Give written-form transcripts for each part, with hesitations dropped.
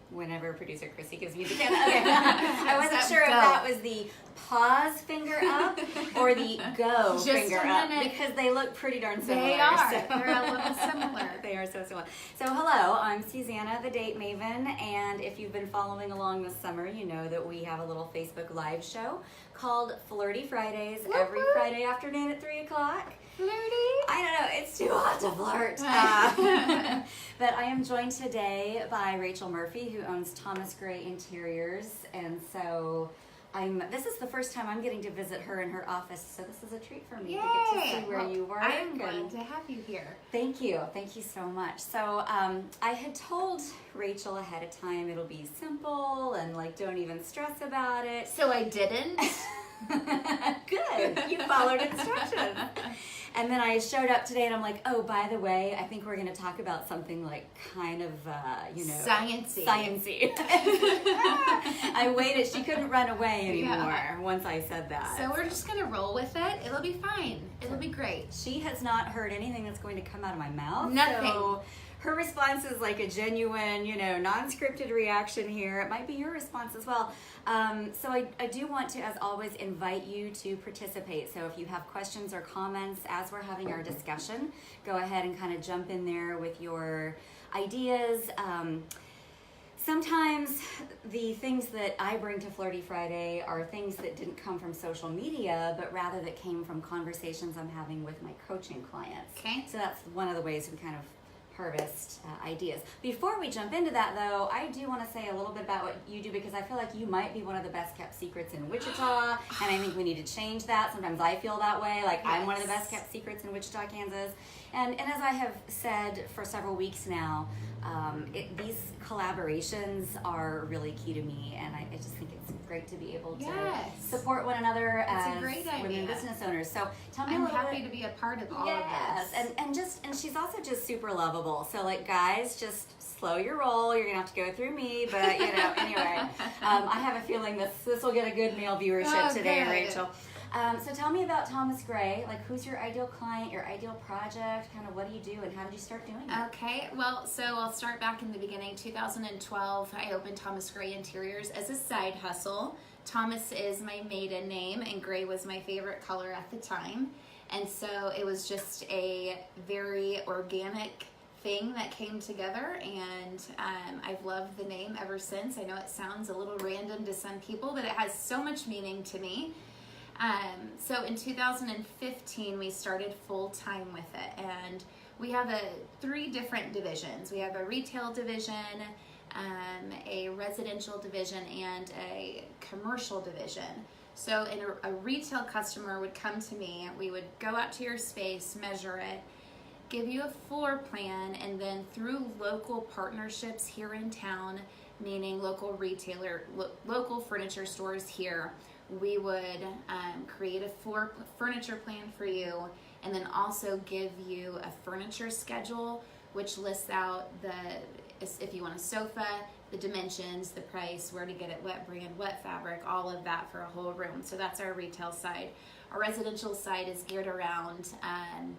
whenever producer Chrissy gives me the camera. Okay. I wasn't sure if that was the pause finger up or the go Just finger up because they look pretty darn similar. They are. So. They're a little similar. They are so similar. So hello, I'm Susanna, the date maven, and if you've been following along this summer, you know that we have a little Facebook live show called Flirty Fridays every Friday afternoon at 3 o'clock. Flirty? I don't know, it's too hot to flirt. But I am joined today by Rachel Murphy, who owns Thomas Gray Interiors, and so this is the first time I'm getting to visit her in her office, so this is a treat for me to get to see where you work. I'm glad to have you here. Thank you so much. So I had told Rachel ahead of time it'll be simple and like don't even stress about it. So I didn't? Good, you followed instructions. And then I showed up today and I'm like, oh, by the way, I think we're going to talk about something like kind of, Sciencey. I waited. She couldn't run away anymore once I said that. So we're just going to roll with it. It'll be fine. It'll be great. She has not heard anything that's going to come out of my mouth. Nothing. So her response is like a genuine, non-scripted reaction here. It might be your response as well. So I do want to, as always, invite you to participate. So if you have questions or comments as we're having our discussion, go ahead and kind of jump in there with your ideas. Sometimes the things that I bring to Flirty Friday are things that didn't come from social media, but rather that came from conversations I'm having with my coaching clients. Okay. So that's one of the ways we kind of harvest ideas. Before we jump into that, though, I do want to say a little bit about what you do because I feel like you might be one of the best kept secrets in Wichita, and I think we need to change that. Sometimes I feel that way, like I'm one of the best kept secrets in Wichita, Kansas. And as I have said for several weeks now, these collaborations are really key to me, and I just think it's great to be able to support one another as women business owners. So tell me I'm a little happy bit. to be a part of all of this. And she's also just super lovable. So like guys, just slow your roll. You're gonna have to go through me, but anyway, I have a feeling this will get a good male viewership today, good. Rachel. So tell me about Thomas Gray. Like, who's your ideal client, your ideal project? Kind of what do you do, and how did you start doing it? Okay, well, so I'll start back in the beginning. 2012, I opened Thomas Gray Interiors as a side hustle. Thomas is my maiden name, and gray was my favorite color at the time. And so it was just a very organic thing that came together, and I've loved the name ever since. I know it sounds a little random to some people, but it has so much meaning to me. So in 2015, we started full-time with it, and we have 3 different divisions. We have a retail division, a residential division, and a commercial division. So a retail customer would come to me, we would go out to your space, measure it, give you a floor plan, and then through local partnerships here in town, meaning local local furniture stores here, we would create a furniture plan for you, and then also give you a furniture schedule, which lists out if you want a sofa, the dimensions, the price, where to get it, what brand, what fabric, all of that for a whole room. So that's our retail side. Our residential side is geared around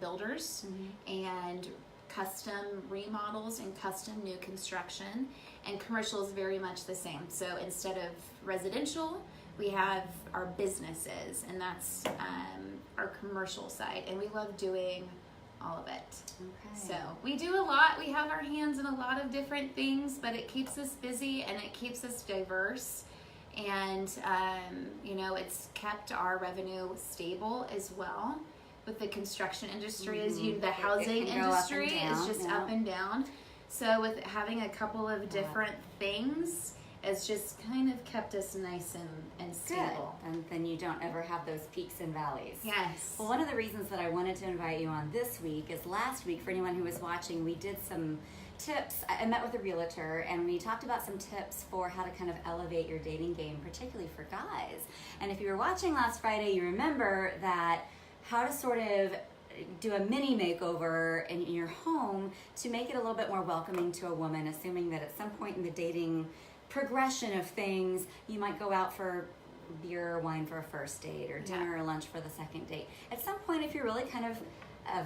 builders and custom remodels and custom new construction, and commercial is very much the same. So instead of residential, we have our businesses, and that's our commercial side, and we love doing all of it. Okay. So we do a lot. We have our hands in a lot of different things, but it keeps us busy and it keeps us diverse, and it's kept our revenue stable as well. With the construction industry, the housing industry is just up and down. So with having a couple of different things, it's just kind of kept us nice and stable. Good. And then you don't ever have those peaks and valleys. Yes. Well, one of the reasons that I wanted to invite you on this week is last week, for anyone who was watching, we did some tips. I met with a realtor, and we talked about some tips for how to kind of elevate your dating game, particularly for guys. And if you were watching last Friday, you remember that how to sort of do a mini makeover in your home to make it a little bit more welcoming to a woman, assuming that at some point in the dating progression of things, you might go out for beer or wine for a first date, or dinner or lunch for the second date. At some point, if you're really kind of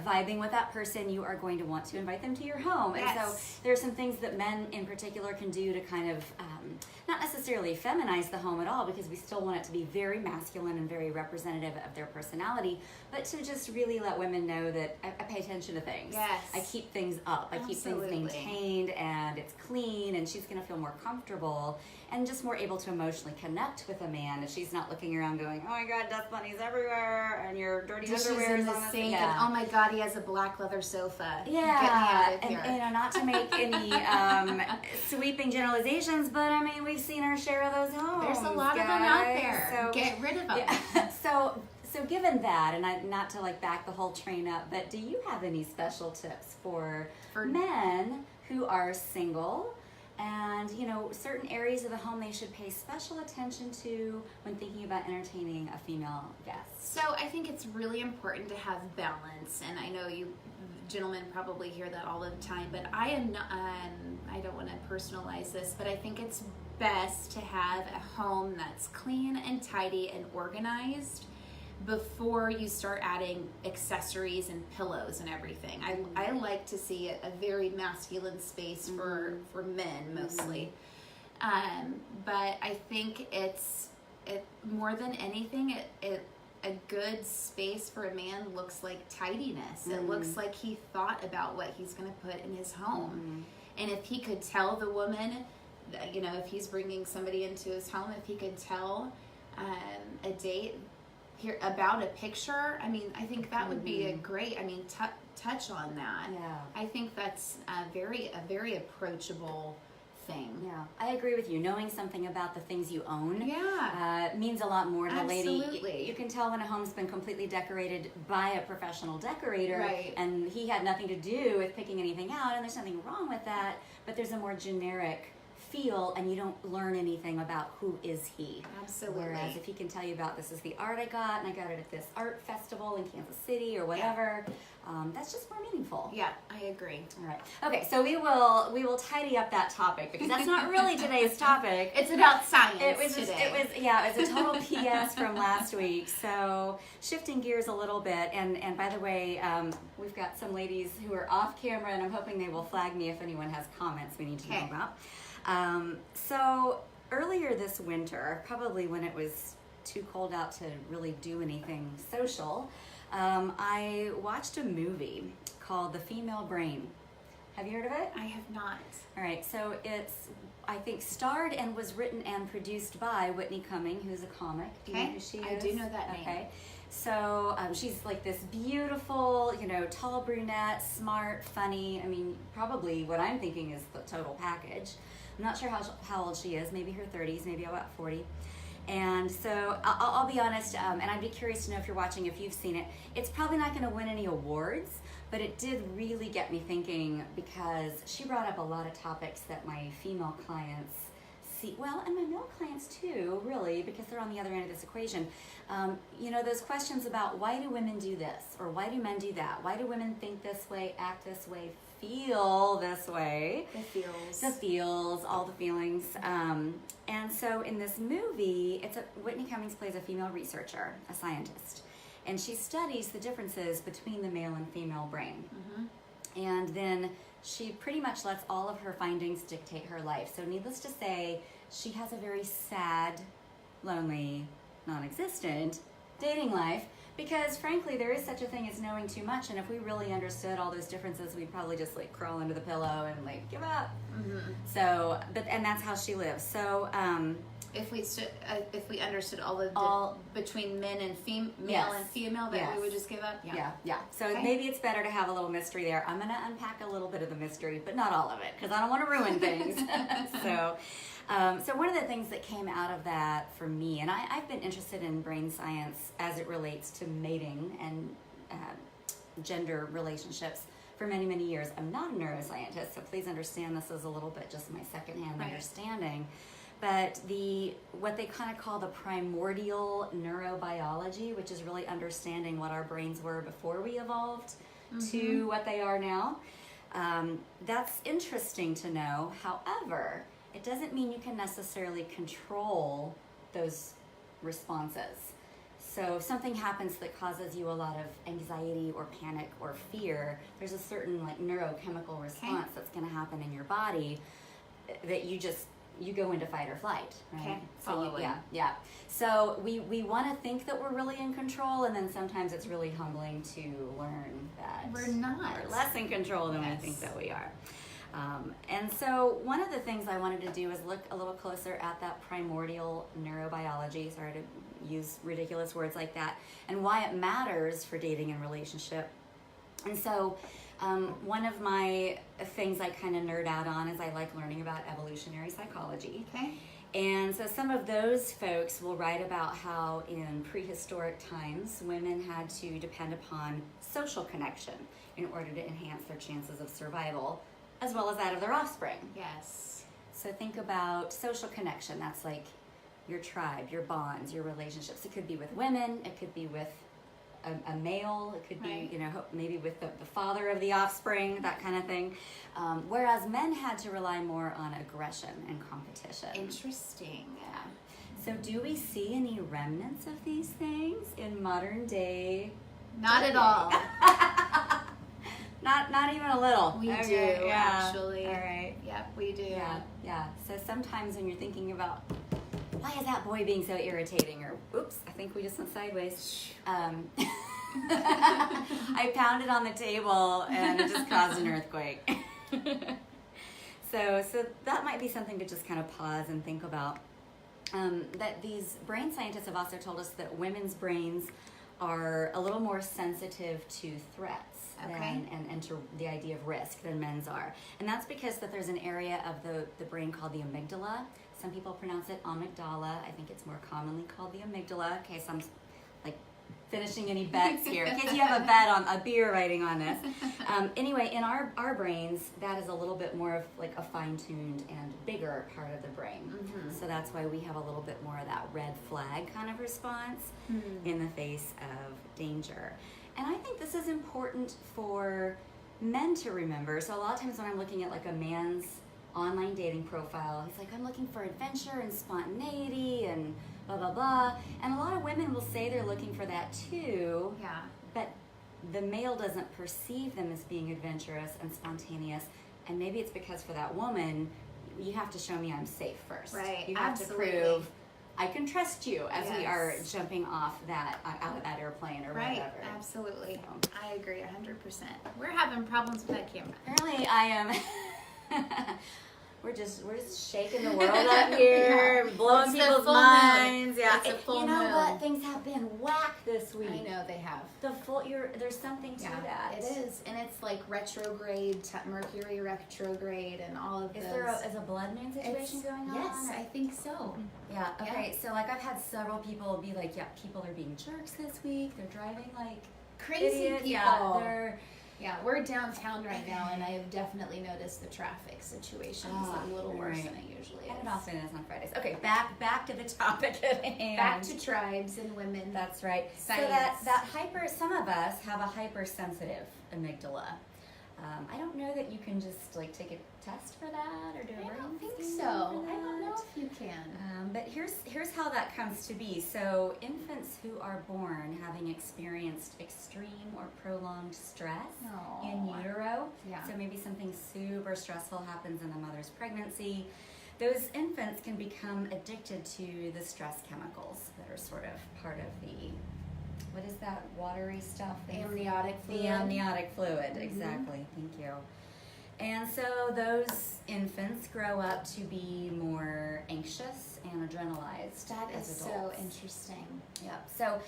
vibing with that person, you are going to want to invite them to your home. Yes. And so there are some things that men in particular can do to kind of not necessarily feminize the home at all, because we still want it to be very masculine and very representative of their personality, but to just really let women know that I pay attention to things. Yes. I keep things up. I keep things Absolutely. maintained, and it's clean, and she's going to feel more comfortable and just more able to emotionally connect with a man if she's not looking around going, oh my God, dust bunnies everywhere, and your dirty Dishes underwear in is the on the sink, yeah. and oh my God, he has a black leather sofa. Yeah, Get me out of and here. you know, not to make any sweeping generalizations, but I mean, we've seen our share of those homes. There's a lot of them out there. Get rid of them. Yeah. So given that, and not to like back the whole train up, but do you have any special tips for men who are single, and you know, certain areas of the home they should pay special attention to when thinking about entertaining a female guest? So I think it's really important to have balance, and I know you gentlemen probably hear that all the time, but I am not, I don't want to personalize this, but I think it's best to have a home that's clean and tidy and organized before you start adding accessories and pillows and everything. I like to see a very masculine space for men mostly. But I think it's more than anything, a good space for a man looks like tidiness. It looks like he thought about what he's going to put in his home. And if he could tell the woman, you know, if he's bringing somebody into his home, if he could tell a date here about a picture, I mean, I think that would be a great, I mean, touch on that. Yeah. I think that's a very approachable thing. Yeah, I agree with you. Knowing something about the things you own means a lot more to a lady. Absolutely. You can tell when a home's been completely decorated by a professional decorator, Right. and he had nothing to do with picking anything out, and there's nothing wrong with that, but there's a more generic feel, and you don't learn anything about who is he. Absolutely. Whereas if he can tell you about, this is the art I got, and I got it at this art festival in Kansas City or whatever, that's just more meaningful. Yeah, I agree. All right. Okay, so we will tidy up that topic, because that's not really today's topic. It's about science It was today. it was a total PS from last week. So shifting gears a little bit, and by the way, we've got some ladies who are off camera, and I'm hoping they will flag me if anyone has comments we need to know about. So earlier this winter, probably when it was too cold out to really do anything social, I watched a movie called The Female Brain. Have you heard of it? I have not. All right, so it's, I think, starred and was written and produced by Whitney Cumming, who's a comic. Do you know who she is? I do know that name. Okay. So she's like this beautiful, you know, tall brunette, smart, funny. I mean, probably what I'm thinking is the total package. I'm not sure how old she is, maybe her 30s, maybe about 40. And so I'll be honest, and I'd be curious to know if you're watching, if you've seen it. It's probably not going to win any awards, but it did really get me thinking, because she brought up a lot of topics that my female clients see, well, and my male clients too, really, because they're on the other end of this equation. You know, those questions about, why do women do this, or why do men do that? Why do women think this way, act this way, feel this way? The feels, all the feelings. And so in this movie, Whitney Cummings plays a female researcher, a scientist, and she studies the differences between the male and female brain. And then she pretty much lets all of her findings dictate her life. So needless to say, she has a very sad, lonely, non-existent dating life, because frankly there is such a thing as knowing too much, and if we really understood all those differences, we'd probably just like crawl under the pillow and like give up. So and that's how she lives. So if we understood all between men and male and female, that we would just give up. Yeah. So maybe it's better to have a little mystery there. I'm going to unpack a little bit of the mystery, but not all of it, because I don't want to ruin things. So one of the things that came out of that for me, and I've been interested in brain science as it relates to mating and gender relationships for many, many years. I'm not a neuroscientist, so please understand this is a little bit just my secondhand understanding. But what they kind of call the primordial neurobiology, which is really understanding what our brains were before we evolved to what they are now, that's interesting to know. However, it doesn't mean you can necessarily control those responses. So if something happens that causes you a lot of anxiety or panic or fear, there's a certain like neurochemical response that's going to happen in your body that you go into fight or flight, right? Okay, So yeah. So we want to think that we're really in control, and then sometimes it's really humbling to learn that we're not. We're less in control than we think that we are. And so one of the things I wanted to do is look a little closer at that primordial neurobiology, sorry to use ridiculous words like that, and why it matters for dating and relationship. And so one of my things I kind of nerd out on is I like learning about evolutionary psychology. Okay. And so some of those folks will write about how in prehistoric times, women had to depend upon social connection in order to enhance their chances of survival, as well as that of their offspring. Yes. So think about social connection. That's like your tribe, your bonds, your relationships. It could be with women. It could be with a male. It could be, maybe with the father of the offspring, that kind of thing. Whereas men had to rely more on aggression and competition. Interesting. Yeah. So do we see any remnants of these things in modern day? Not at all. Not even a little. We do, actually. All right. Yep, we do. Yeah. So sometimes when you're thinking about, why is that boy being so irritating? Or, oops, I think we just went sideways. I pounded on the table and it just caused an earthquake. So that might be something to just kind of pause and think about. That these brain scientists have also told us that women's brains are a little more sensitive to threats and to the idea of risk than men's are. And that's because that there's an area of the brain called the amygdala. Some people pronounce it amygdala. I think it's more commonly called the amygdala. In case I'm like finishing any bets here. In case you have a bet on a beer writing on this. Anyway, in our brains, that is a little bit more of like a fine-tuned and bigger part of the brain. Mm-hmm. So that's why we have a little bit more of that red flag kind of response in the face of danger. And I think this is important for men to remember. So a lot of times when I'm looking at like a man's online dating profile, he's like, I'm looking for adventure and spontaneity and blah, blah, blah. And a lot of women will say they're looking for that too. Yeah. But the male doesn't perceive them as being adventurous and spontaneous. And maybe it's because for that woman, you have to show me I'm safe first. Right. You have to prove I can trust you as we are jumping off out of that airplane or whatever. Absolutely. So. I agree 100%. We're having problems with that camera. Apparently I am... We're just shaking the world up here, blowing people's minds. Yeah, it's a full moon. What? Things have been whack this week. I know they have. There's something to that. It is, and it's like retrograde, Mercury retrograde, and all of those. Is a blood moon situation going on? Yes, I think so. Yeah. Okay. Yeah. So like I've had several people be like, yeah, people are being jerks this week. They're driving like crazy idiots. people. Yeah, we're downtown right now, and I have definitely noticed the traffic situation is a little worse than it usually is. And it often is on Fridays. Okay, back to the topic at hand. Back to tribes and women. That's right. Science. So some of us have a hypersensitive amygdala. I don't know that you can just like take a test for that or do a brain. I don't think scan so. for I don't know that. if you can. But here's how that comes to be. So infants who are born having experienced extreme or prolonged stress in utero, so maybe something super stressful happens in the mother's pregnancy, those infants can become addicted to the stress chemicals that are sort of part of the, what is that watery stuff? The amniotic fluid. The amniotic fluid, exactly. Thank you. And so those infants grow up to be more anxious and adrenalized. That is as so adults. interesting. Yep. So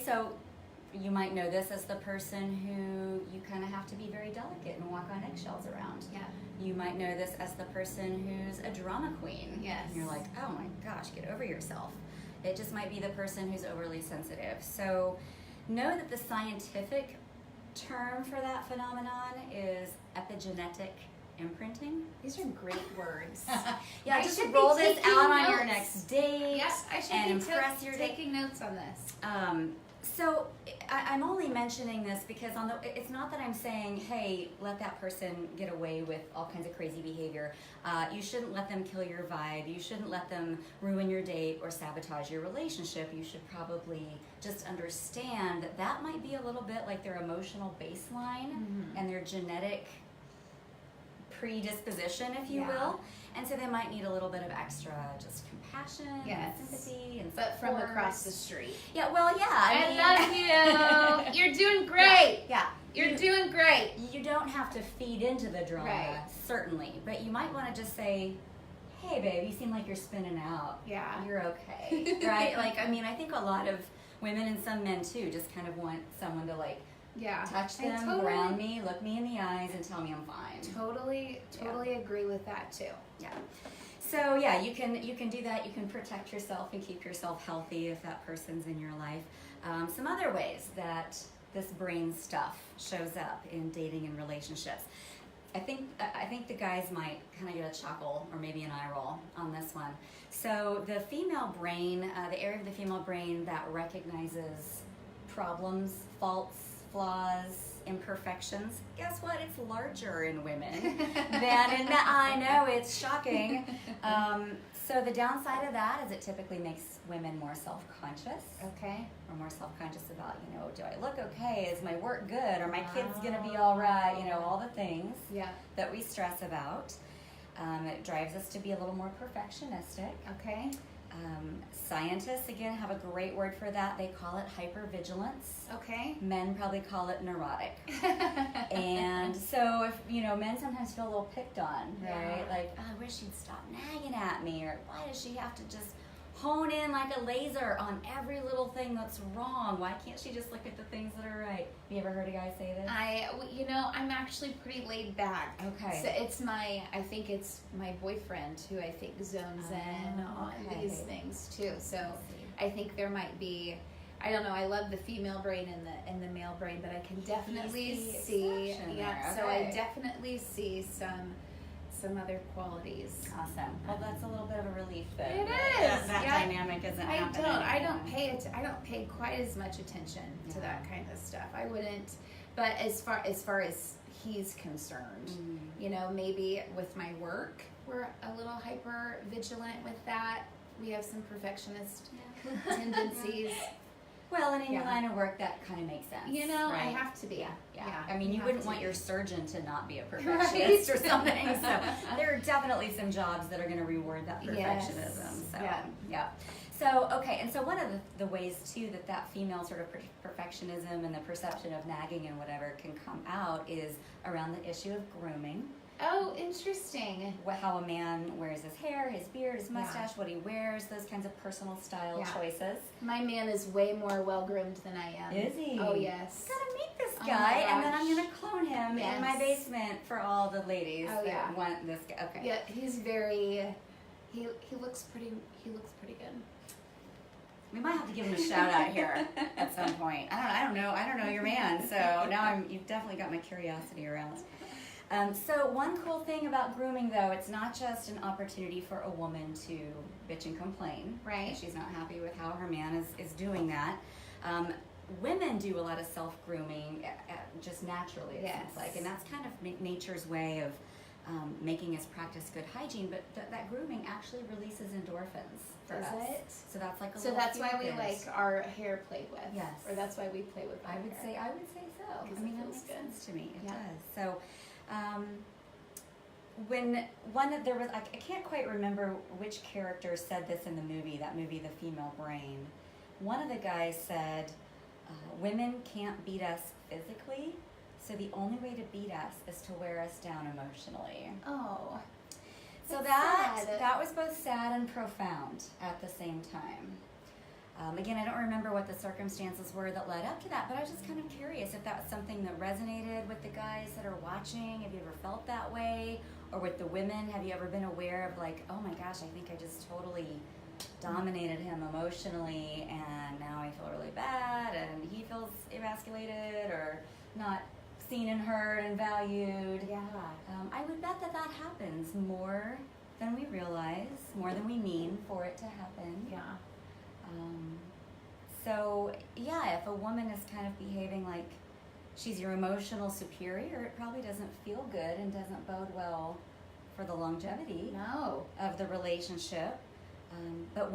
so you might know this as the person who you kind of have to be very delicate and walk on eggshells around. Yeah. You might know this as the person who's a drama queen. Yes. And you're like, oh my gosh, get over yourself. It just might be the person who's overly sensitive. So know that the scientific term for that phenomenon is epigenetic imprinting. These are great words. Yeah, I just should roll be this taking out on notes. your next date. Yes, I should and be impress your taking notes on this. So I'm only mentioning this because it's not that I'm saying, hey, let that person get away with all kinds of crazy behavior. You shouldn't let them kill your vibe. You shouldn't let them ruin your date or sabotage your relationship. You should probably just understand that that might be a little bit like their emotional baseline and their genetic predisposition, if you will. And so they might need a little bit of extra just compassion and sympathy and support. But from across the street. Yeah, well, yeah. I love you. You're doing great. Yeah. You're doing great. You don't have to feed into the drama, certainly. But you might want to just say, hey, babe, you seem like you're spinning out. Yeah. You're okay. Right? Like, I mean, I think a lot of women and some men, too, just kind of want someone to, like, touch them, ground me, look me in the eyes, and tell me I'm fine. Totally agree with that too. Yeah. So yeah, you can do that. You can protect yourself and keep yourself healthy if that person's in your life. Some other ways that this brain stuff shows up in dating and relationships. I think the guys might kind of get a chuckle or maybe an eye roll on this one. So the female brain, the area of the female brain that recognizes problems, faults, flaws, imperfections, guess what? It's larger in women than in men. I know, it's shocking. So the downside of that is it typically makes women more self-conscious. Okay. Or more self-conscious about, do I look okay? Is my work good? Are my kids going to be all right? All the things that we stress about. It drives us to be a little more perfectionistic. Okay. Scientists, again, have a great word for that. They call it hypervigilance. Okay. Men probably call it neurotic. And so if, men sometimes feel a little picked on, right? Like, oh, I wish she'd stop nagging at me, or why does she have to just hone in like a laser on every little thing that's wrong? Why can't she just look at the things that are right? Have you ever heard a guy say this? I'm actually pretty laid back. Okay. So I think it's my boyfriend who I think zones in on these things too. So I think there might be, I don't know, I love the female brain and the male brain, but I can definitely see, so I definitely see some other qualities. Awesome. Well, that's a little bit of a relief then. It is. That dynamic isn't happening. I don't pay quite as much attention to that kind of stuff. I wouldn't. But as far as he's concerned, maybe with my work, we're a little hyper vigilant with that. We have some perfectionist tendencies. Well, and in your line of work, that kind of makes sense. Right? I have to be. Yeah. I mean, you wouldn't want your surgeon to not be a perfectionist or something. So there are definitely some jobs that are going to reward that perfectionism. So, yeah. So, okay, and so one of the ways, too, that female sort of perfectionism and the perception of nagging and whatever can come out is around the issue of grooming. Oh, interesting. How a man wears his hair, his beard, his mustache, what he wears, those kinds of personal style choices. My man is way more well-groomed than I am. Is he? Oh, yes. Gotta meet this guy, and then I'm gonna clone him in my basement for all the ladies that want this guy. Okay. Yeah, he's very, he looks pretty good. We might have to give him a shout out here at some point. I don't know your man, so now you've definitely got my curiosity around. So one cool thing about grooming, though, it's not just an opportunity for a woman to bitch and complain. Right. She's not happy with how her man is doing that. Women do a lot of self-grooming just naturally, it seems like. And that's kind of nature's way of making us practice good hygiene. But that grooming actually releases endorphins for us. Does it? So that's like a So that's why we like our hair played with. Yes. Or that's why we play with our hair. I would say so. Because I mean, it that feels makes good. sense to me. It does. So, when there was, I can't quite remember which character said this in the movie, The Female Brain. One of the guys said, women can't beat us physically, so the only way to beat us is to wear us down emotionally. Oh. So that was both sad and profound at the same time. Again, I don't remember what the circumstances were that led up to that, but I was just kind of curious if that was something that resonated with the guys that are watching. Have you ever felt that way? Or with the women, have you ever been aware of like, oh my gosh, I think I just totally dominated him emotionally, and now I feel really bad, and he feels emasculated or not seen and heard and valued. Yeah. I would bet that happens more than we realize, more than we mean for it to happen. Yeah. So yeah, if a woman is kind of behaving like she's your emotional superior, it probably doesn't feel good and doesn't bode well for the longevity of the relationship. But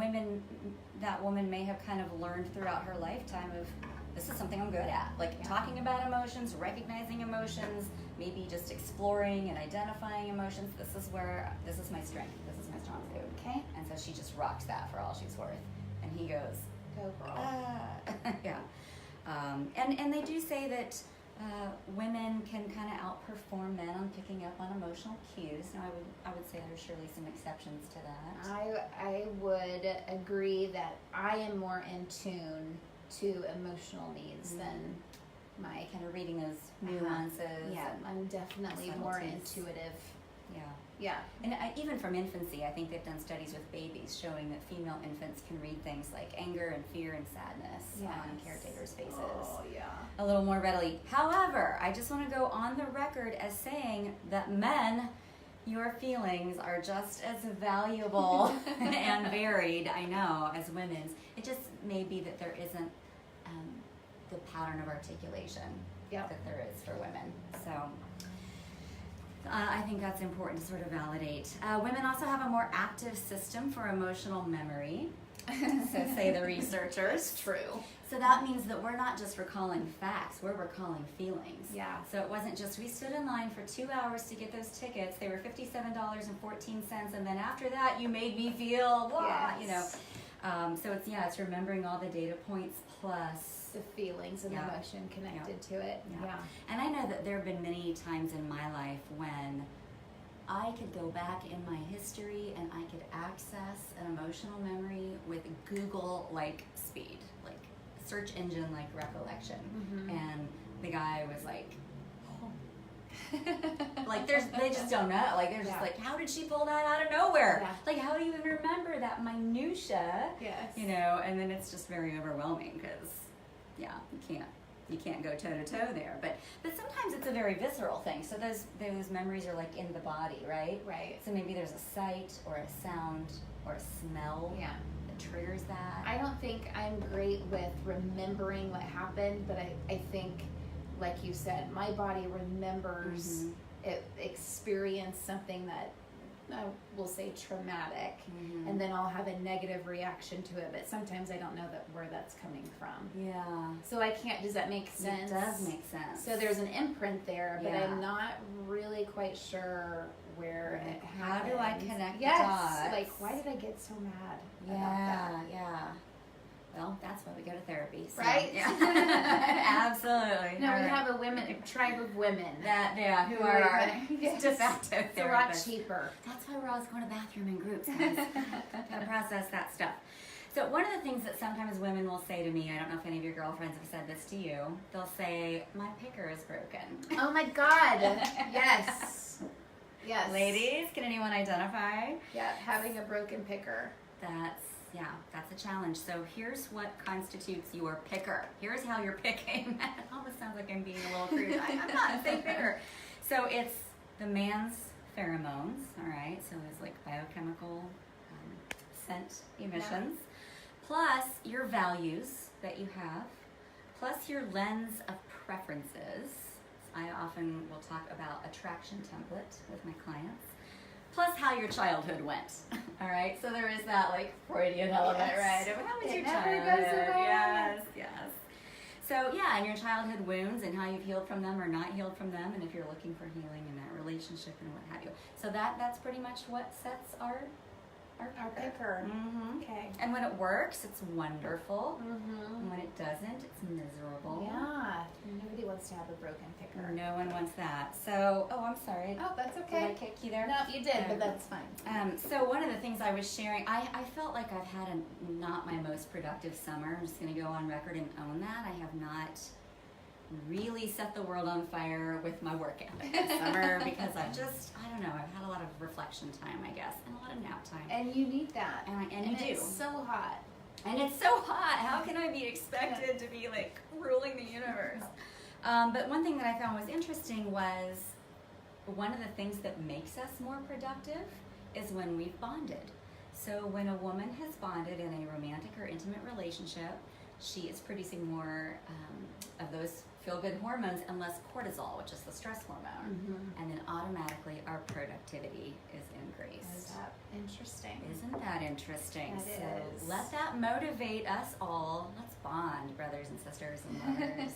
that woman may have kind of learned throughout her lifetime of, this is something I'm good at. Like talking about emotions, recognizing emotions, maybe just exploring and identifying emotions. This is my strength. This is my strong suit. Okay. And so she just rocks that for all she's worth. And he goes, go girl. yeah. And they do say that women can kind of outperform men on picking up on emotional cues. Now, I would say there's surely some exceptions to that. I would agree that I am more in tune to emotional needs than my kind of reading those nuances. Yeah, I'm definitely more intuitive. Yeah. Yeah. And even from infancy, I think they've done studies with babies showing that female infants can read things like anger and fear and sadness on caretakers' faces a little more readily. However, I just want to go on the record as saying that men, your feelings are just as valuable and varied, I know, as women's. It just may be that there isn't the pattern of articulation that there is for women. So I think that's important to sort of validate. Women also have a more active system for emotional memory, so say the researchers. True. So that means that we're not just recalling facts, we're recalling feelings. Yeah. So it wasn't just we stood in line for 2 hours to get those tickets. They were $57.14, and then after that you made me feel blah, you know. So it's remembering all the data points plus the feelings and the emotion connected to it. Yeah. And I know that there have been many times in my life when I could go back in my history and I could access an emotional memory with Google-like speed, like search engine-like recollection. And the guy was like, like they just don't know. Like they're just like, how did she pull that out of nowhere? Yeah. Like how do you even remember that minutia? Yes. You know, and then it's just very overwhelming because you can't go toe to toe there. But sometimes it's a very visceral thing. So those memories are like in the body, right? Right. So maybe there's a sight or a sound or a smell that triggers that. I don't think I'm great with remembering what happened, but I think, like you said, my body remembers it experienced something that we'll say traumatic, and then I'll have a negative reaction to it, but sometimes I don't know where that's coming from. Yeah. So I can't, does that make sense? It does make sense. So there's an imprint there, but I'm not really quite sure where it happened. How do I connect the dots? Yes. Like, why did I get so mad about that? Yeah. Well, that's why we go to therapy. So. Right? Yeah. Absolutely. No, we have a tribe of women. Who are our de facto therapists. It's a lot cheaper. That's why we're always going to the bathroom in groups, guys. Gotta process that stuff. So one of the things that sometimes women will say to me, I don't know if any of your girlfriends have said this to you, they'll say, my picker is broken. Oh my God. Yes. Yes. Ladies, can anyone identify? Yeah, having a broken picker. That's a challenge. So here's what constitutes your picker. Here's how you're picking. It almost sounds like I'm being a little crude. I'm not saying picker. So it's the man's pheromones, all right? So it's like biochemical scent emissions, plus your values that you have, plus your lens of preferences. I often will talk about attraction template with my clients. Plus how your childhood went, all right? So there is that like Freudian element, right? Of how was your childhood? Yes. So yeah, and your childhood wounds and how you've healed from them or not healed from them, and if you're looking for healing in that relationship and what have you. So that's pretty much what sets our picker. Okay. And when it works, it's wonderful. And when it doesn't, it's miserable. Yeah. Nobody wants to have a broken picker. No one wants that. So, I'm sorry. Oh, that's okay. Did I kick you there? No, you did, but that's fine. So one of the things I was sharing, I felt like I've had not my most productive summer. I'm just going to go on record and own that. I have not really set the world on fire with my work ethic this summer because I've had a lot of reflection time, I guess, and a lot of nap time. And you need that. And you do. It's so hot. And it's so hot. How can I be expected to be like ruling the universe? But one thing that I found was interesting was one of the things that makes us more productive is when we've bonded. So when a woman has bonded in a romantic or intimate relationship, she is producing more of those feel-good hormones and less cortisol, which is the stress hormone. And then automatically our productivity is increased. Is that interesting? Isn't that interesting? That so is. let that motivate us all. Let's bond, brothers and sisters and mothers.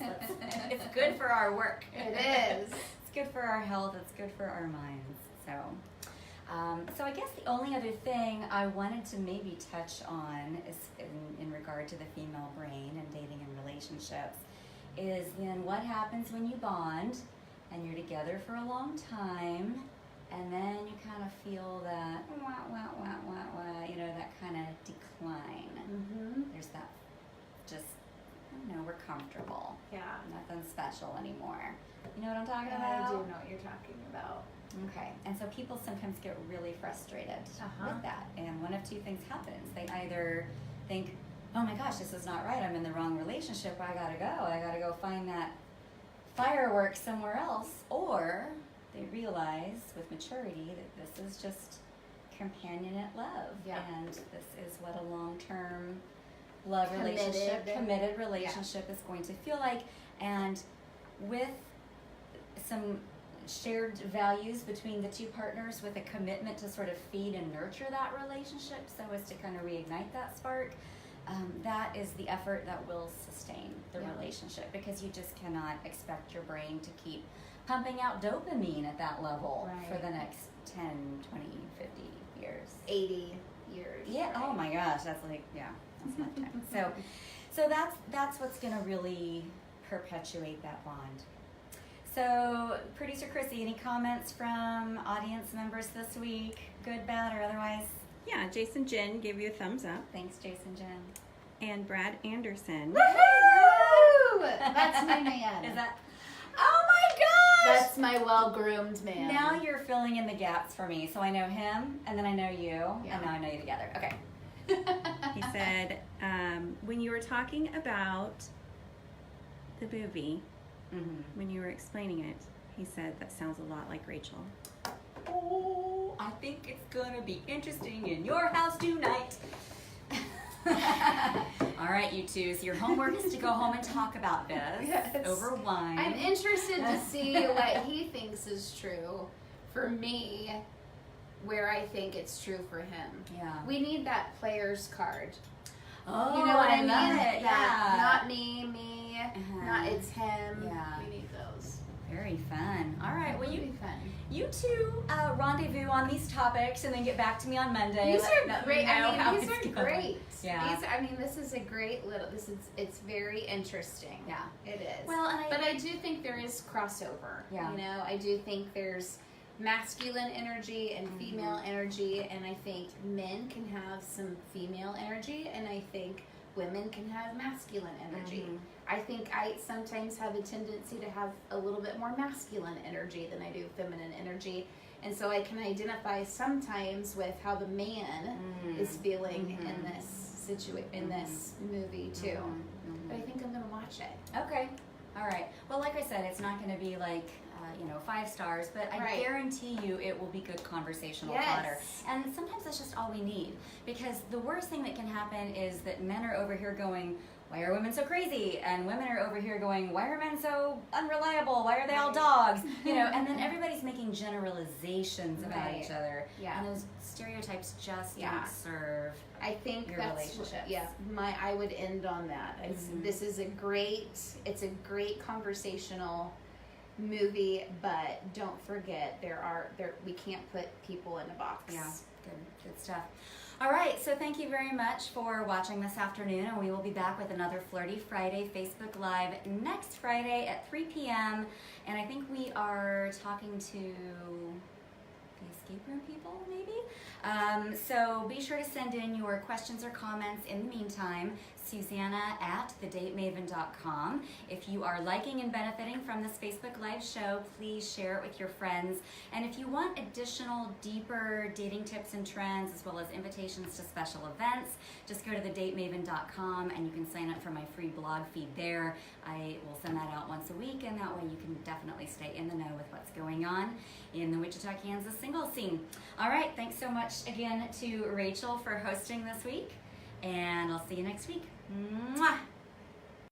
It's good for our work. It is. It's good for our health. It's good for our minds. So I guess the only other thing I wanted to maybe touch on is in regard to the female brain and dating and relationships is then what happens when you bond and you're together for a long time and then you kind of feel that you know, that kind of decline. There's that just, I don't know, we're comfortable. Yeah. Nothing special anymore. You know what I'm talking And about? I do know what you're talking about. Okay, and so people sometimes get really frustrated with that, and one of two things happens. They either think, oh my gosh, this is not right, I'm in the wrong relationship, I gotta go find that fireworks somewhere else, or they realize with maturity that this is just companionate love, and this is what a long-term love committed relationship is going to feel like, and with some shared values between the two partners with a commitment to sort of feed and nurture that relationship so as to kind of reignite that spark, that is the effort that will sustain the relationship, because you just cannot expect your brain to keep pumping out dopamine at that level for the next 10, 20, 50 years. 80 years. Yeah, right? Oh my gosh, that's like, that's a lifetime. So that's what's going to really perpetuate that bond. So, Producer Chrissy, any comments from audience members this week? Good, bad, or otherwise? Yeah, Jason Jen gave you a thumbs up. Thanks, Jason Jen. And Brad Anderson. Woohoo! That's my man. Is that? Oh my gosh! That's my well-groomed man. Now you're filling in the gaps for me. So I know him, and then I know you, and now I know you together. Okay. He said, when you were talking about the movie, when you were explaining it, he said, that sounds a lot like Rachel. Oh, I think it's gonna be interesting in your house tonight. All right, you two. So your homework is to go home and talk about this over wine. I'm interested to see what he thinks is true for me, where I think it's true for him. Yeah. We need that player's card. Oh, you know what I mean? love it. That not me, not it's him. Yeah. We need those. Very fun. All right. Well, It'll be fun. You two rendezvous on these topics and then get back to me on Monday. These are great. These are great. Yeah. This is a great little. It's very interesting. Yeah. It is. Well, but I do think there is crossover. Yeah. You know, I do think there's masculine energy and female energy, and I think men can have some female energy, and I think women can have masculine energy. I think I sometimes have a tendency to have a little bit more masculine energy than I do feminine energy, and so I can identify sometimes with how the man is feeling in this in this movie too. But I think I'm gonna watch it. Okay. All right. Well, like I said, it's not going to be like 5 stars, but I guarantee you it will be good conversational fodder. And sometimes that's just all we need, because the worst thing that can happen is that men are over here going, why are women so crazy? And women are over here going, why are men so unreliable? Why are they all dogs? And then everybody's making generalizations about each other. Yeah. And those stereotypes just don't serve I think your that's relationships. I would end on that. This is a great conversational movie, but don't forget we can't put people in a box. Yeah, good stuff. All right, so thank you very much for watching this afternoon, and we will be back with another Flirty Friday Facebook Live next Friday at 3 p.m. And I think we are talking to the escape room people, maybe? So be sure to send in your questions or comments in the meantime. Susanna@thedatemaven.com. If you are liking and benefiting from this Facebook Live show, please share it with your friends. And if you want additional, deeper dating tips and trends, as well as invitations to special events, just go to thedatemaven.com and you can sign up for my free blog feed there. I will send that out once a week, and that way you can definitely stay in the know with what's going on in the Wichita, Kansas single scene. All right, thanks so much again to Rachel for hosting this week, and I'll see you next week. Mwah!